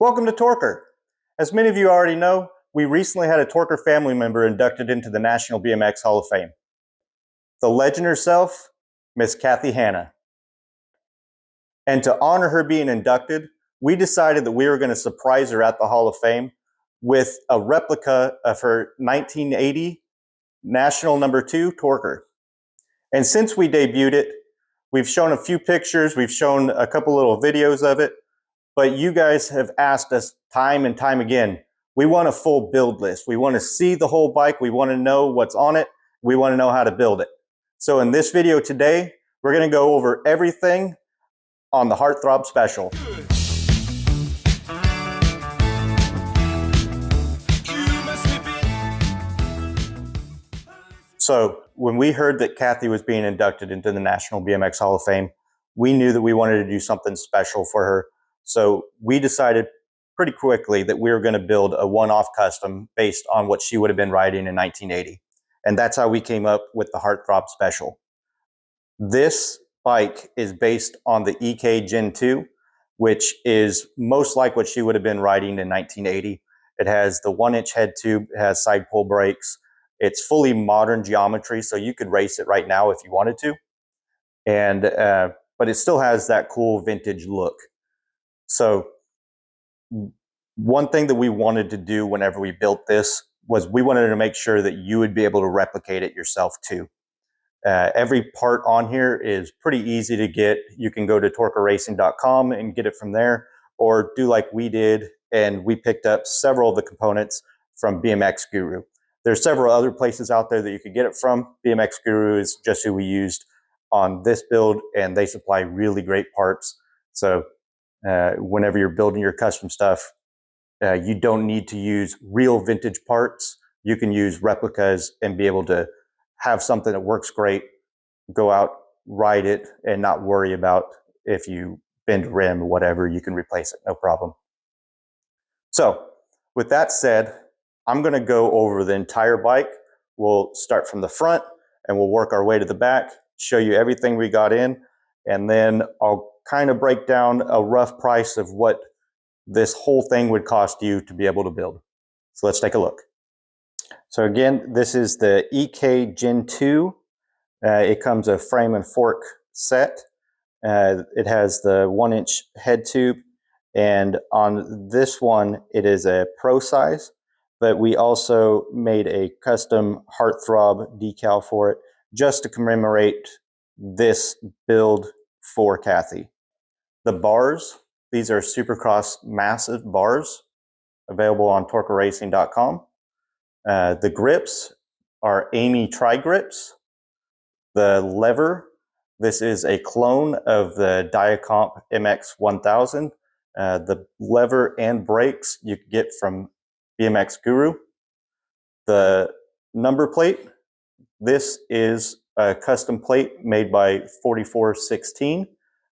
Welcome to Torker. As many of you already know, we recently had a Torker family member inducted into the National BMX Hall of Fame. The legend herself, Miss Cathy Hanna. And to honor her being inducted, we decided that we were going to surprise her at the Hall of Fame with a replica of her 1980 National number 2 Torker. And since we debuted it, we've shown a few pictures, we've shown a couple little videos of it, but you guys have asked us time and time again, we want a full build list. We want to see the whole bike. We want to know what's on it. We want to know how to build it. So in this video today, we're going to go over everything on the Heart Throb Special. So when we heard that Cathy was being inducted into the National BMX Hall of Fame, we knew that we wanted to do something special for her. So we decided pretty quickly that we were going to build a one-off custom based on what she would have been riding in 1980. And that's how we came up with the Heart Throb Special. This bike is based on the EK Gen 2, which is most like what she would have been riding in 1980. It has the 1-inch head tube, it has side pull brakes. It's fully modern geometry, so you could race it right now if you wanted to. And but it still has that cool vintage look. So one thing that we wanted to do whenever we built this was we wanted to make sure that you would be able to replicate it yourself too. Every part on here is pretty easy to get. You can go to torkerracing.com and get it from there, or do like we did, and we picked up several of the components from BMX Guru. There's several other places out there that you could get it from. BMX Guru is just who we used on this build, and they supply really great parts. So whenever you're building your custom stuff, you don't need to use real vintage parts. You can use replicas and be able to have something that works great, go out, ride it, and not worry about if you bend a rim or whatever, you can replace it, no problem. So with that said, I'm going to go over the entire bike. We'll start from the front and we'll work our way to the back, show you everything we got in, and then I'll kind of break down a rough price of what this whole thing would cost you to be able to build. So let's take a look. So again, this is the EK Gen 2. It comes a frame and fork set. It has the 1-inch head tube, and on this one, it is a pro size, but we also made a custom Heart Throb decal for it just to commemorate this build for Cathy. The bars, these are Supercross massive bars available on torkerracing.com. The grips are Amy tri-grips. The lever, this is a clone of the Diacomp MX 1000. The lever and brakes you can get from BMX Guru. The number plate, this is a custom plate made by 4416.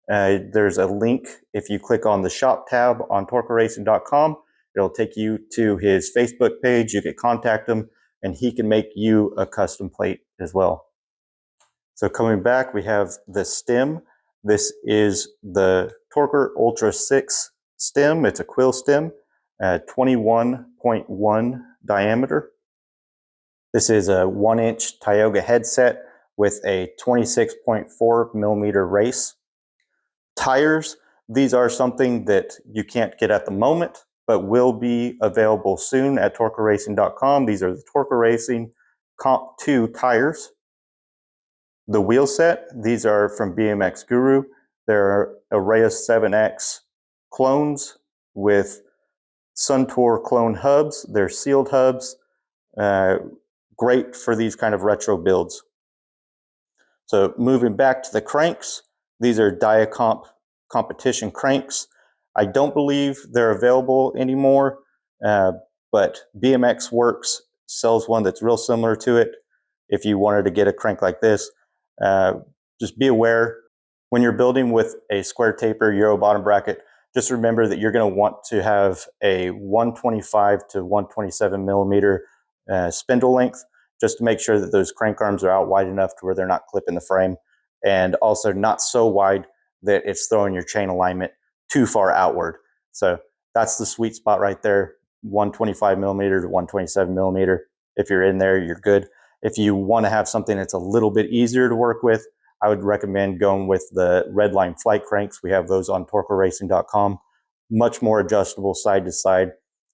There's a link if you click on the shop tab on torkerracing.com. It'll take you to his Facebook page. You can contact him and he can make you a custom plate as well. So coming back, we have the stem. This is the Torker Ultra 6 stem. It's a quill stem, 21.1 diameter. This is a 1-inch Tioga headset with a 26.4 millimeter race. Tires, these are something that you can't get at the moment, but will be available soon at torkerracing.com. These are the Torker Racing Comp 2 tires. The wheel set, these are from BMX Guru. They're Arraeus 7X clones with Suntour clone hubs. They're sealed hubs. Great for these kind of retro builds. So moving back to the cranks, these are Diacomp competition cranks. I don't believe they're available anymore, but BMX Works sells one that's real similar to it. If you wanted to get a crank like this, just be aware when you're building with a square taper Euro bottom bracket, just remember that you're going to want to have a 125 to 127 millimeter spindle length, just to make sure that those crank arms are out wide enough to where they're not clipping the frame, and also not so wide that it's throwing your chain alignment too far outward. So That's the sweet spot right there, 125 millimeter to 127 millimeter. If you're in there, you're good. If you want to have something that's a little bit easier to work with, I would recommend going with the Redline flight cranks. We have those on torkerracing.com. Much more adjustable side to side,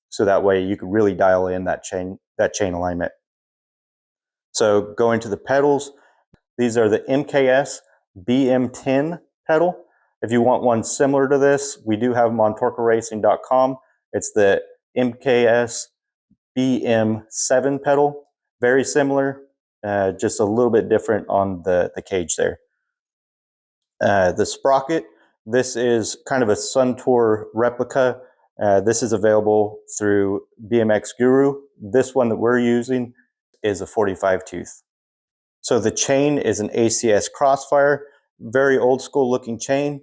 so that way you can really dial in that chain alignment. So going to the pedals, these are the MKS BM10 pedal. If you want one similar to this, we do have them on torkerracing.com. It's the MKS BM7 pedal. Very similar, just a little bit different on the cage there. The sprocket, this is kind of a Suntour replica. This is available through BMX Guru. This one that we're using is a 45 tooth. So the chain is an ACS Crossfire, very old school looking chain,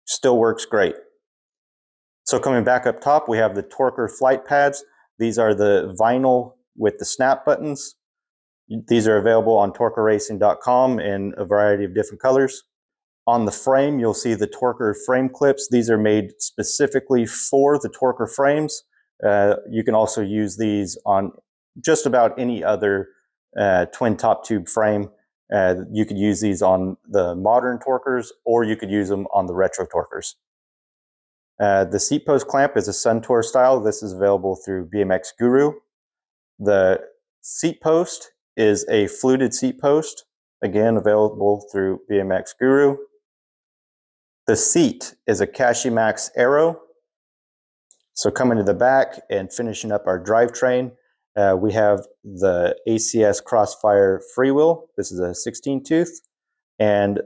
still works great. So coming back up top, we have the Torker flight pads. These are the vinyl with the snap buttons. These are available on torkerracing.com in a variety of different colors. On the frame, you'll see the Torker frame clips. These are made specifically for the Torker frames. You can also use these on just about any other twin top tube frame. You could use these on the modern Torkers, or you could use them on the retro Torkers. The seat post clamp is a Suntour style. This is available through BMX Guru. The seat post is a fluted seat post, again available through BMX Guru. The seat is a Cashimax Aero. So coming to the back and finishing up our drivetrain, we have the ACS Crossfire freewheel. This is a 16 tooth. And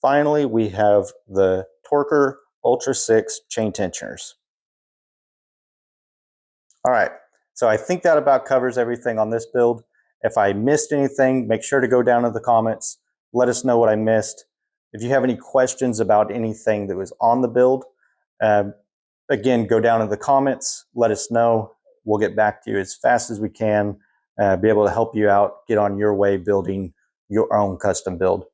finally, we have the Torker Ultra 6 chain tensioners. All right, so I think that about covers everything on this build. If I missed anything, make sure to go down in the comments. Let us know what I missed. If you have any questions about anything that was on the build, again, go down in the comments, let us know. We'll get back to you as fast as we can, be able to help you out, get on your way building your own custom build.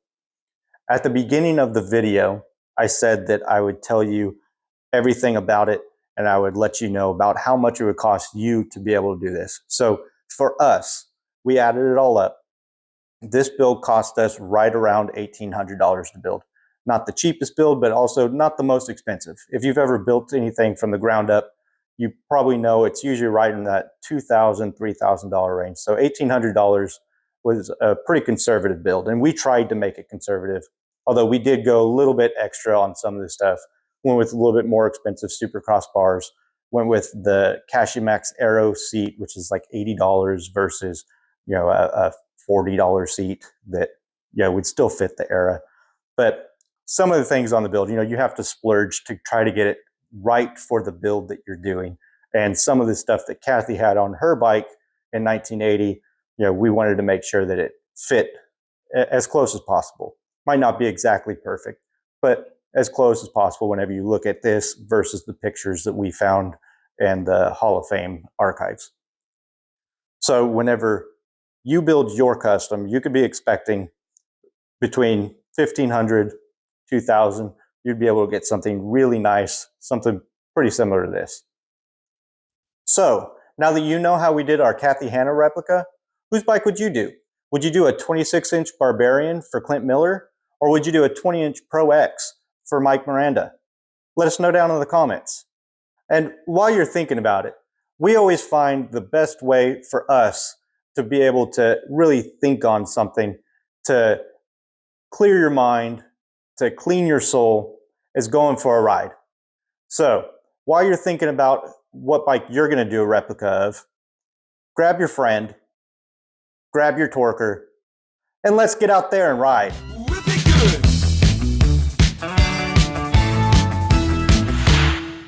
At the beginning of the video, I said that I would tell you everything about it, and I would let you know about how much it would cost you to be able to do this. So for us, we added it all up. This build cost us right around $1,800 to build. Not the cheapest build, but also not the most expensive. If you've ever built anything from the ground up, you probably know it's usually right in that $2,000, $3,000 range. So $1,800 was a pretty conservative build, and we tried to make it conservative, although we did go a little bit extra on some of the stuff. Went with a little bit more expensive Supercross bars, went with the Cashimax Aero seat, which is like $80 versus, you know, a $40 seat that, yeah, would still fit the era. But some of the things on the build, you know, you have to splurge to try to get it right for the build that you're doing. And some of the stuff that Cathy had on her bike in 1980, you know, we wanted to make sure that it fit as close as possible. Might not be exactly perfect, but as close as possible whenever you look at this versus the pictures that we found in the Hall of Fame archives. So whenever you build your custom, you could be expecting between $1,500, $2,000. You'd be able to get something really nice, something pretty similar to this. So now that you know how we did our Cathy Hanna replica, whose bike would you do? Would you do a 26-inch Barbarian for Clint Miller, or would you do a 20-inch Pro X for Mike Miranda? Let us know down in the comments. And while you're thinking about it, we always find the best way for us to be able to really think on something, to clear your mind, to clean your soul, is going for a ride. So while you're thinking about what bike you're going to do a replica of, grab your friend, grab your Torker, and let's get out there and ride.